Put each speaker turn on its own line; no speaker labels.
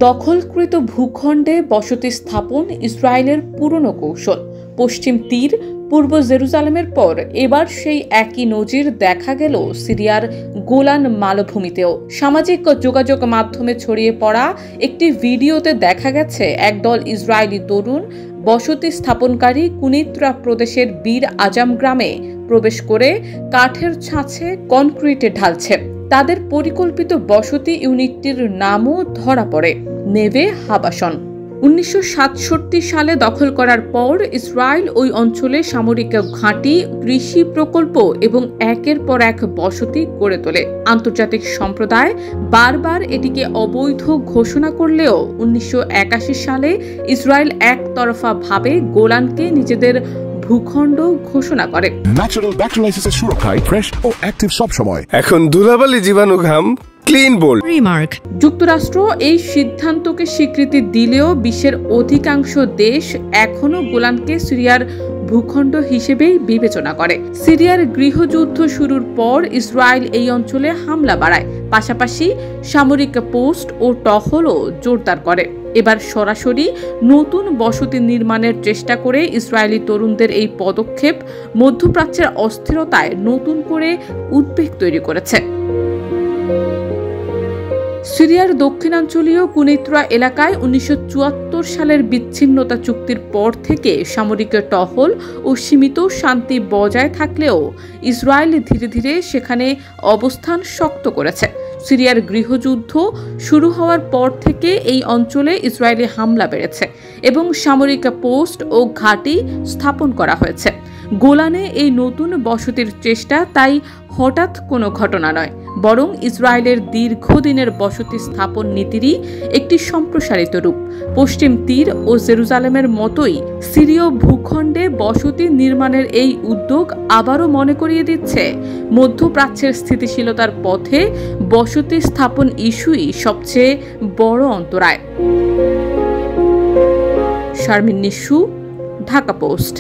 দখলকৃত ভূখণ্ডে বসতি স্থাপন ইসরায়েলের পুরনো কৌশল। পশ্চিম তীর, পূর্ব জেরুজালেমের পর এবার সেই একই নজির দেখা গেল সিরিয়ার গোলান মালভূমিতেও। সামাজিক যোগাযোগ মাধ্যমে ছড়িয়ে পড়া একটি ভিডিওতে দেখা গেছে একদল ইসরায়েলি তরুণ বসতি স্থাপনকারী কুনিত্রা প্রদেশের বীর আজাম গ্রামে প্রবেশ করে কাঠের ছাঁচে কনক্রিটে ঢালছে। তাদের পরিকল্পিত বসতি ইউনিটটির নামও ধরা পড়ে, নেভে হাবাসন। 1967 সালে দখল করার পর ইসরায়েল ওই অঞ্চলে সামরিক ঘাঁটি, কৃষি প্রকল্প এবং একের পর এক বসতি গড়ে তোলে। আন্তর্জাতিক সম্প্রদায় বারবার এটিকে অবৈধ ঘোষণা করলেও 1981 সালে ইসরায়েল একতরফাভাবে গোলানকে নিজেদের ভূখণ্ড ঘোষণা করে।
ন্যাচারাল ব্যাকটেরিয়ালাইসিসের সুরক্ষায় ফ্রেশ ও অ্যাক্টিভ সব সময়।
এখন ধুলাবালি, জীবাণু, ঘাম ক্লিন বোল্ড।
রিমার্ক। যুক্তরাষ্ট্র এই সিদ্ধান্তকে স্বীকৃতি দিলেও বিশ্বের অধিকাংশ দেশ এখনও গোলানকে সিরিয়ার ভূখণ্ড হিসেবেই বিবেচনা করে। সিরিয়ার গৃহযুদ্ধ শুরুর পর ইসরায়েল এই অঞ্চলে হামলা বাড়ায়, পাশাপাশি সামরিক পোস্ট ও টহলও জোরদার করে। এবার সরাসরি নতুন বসতি নির্মাণের চেষ্টা করে ইসরায়েলি তরুণদের এই পদক্ষেপ মধ্যপ্রাচ্যের অস্থিরতায় নতুন করে উদ্বেগ তৈরি করেছে। সিরিয়ার দক্ষিণাঞ্চলীয় কুনিত্রা এলাকায় 1974 সালের বিচ্ছিন্নতা চুক্তির পর থেকে সামরিক টহল ও সীমিত শান্তি বজায় থাকলেও ইসরায়েল ধীরে ধীরে সেখানে অবস্থান শক্ত করেছে। সিরিয়ার গৃহযুদ্ধ শুরু হওয়ার পর থেকে এই অঞ্চলে ইসরায়েলি হামলা বেড়েছে এবং সামরিক পোস্ট ও ঘাঁটি স্থাপন করা হয়েছে। গোলানে এই নতুন বসতির চেষ্টা তাই হঠাৎ কোনো ঘটনা নয়, বরং ইসরায়েলের দীর্ঘদিনের বসতি স্থাপন নীতিরই একটি সম্প্রসারিত রূপ। পশ্চিম তীর ও জেরুজালেমের মতোই সিরীয় ভূখণ্ডে বসতি নির্মাণের এই উদ্যোগ আবারও মনে করিয়ে দিচ্ছে মধ্যপ্রাচ্যের স্থিতিশীলতার পথে বসতি স্থাপন ইস্যুই সবচেয়ে বড় অন্তরায়। শারমিন নিশু, ঢাকা পোস্ট।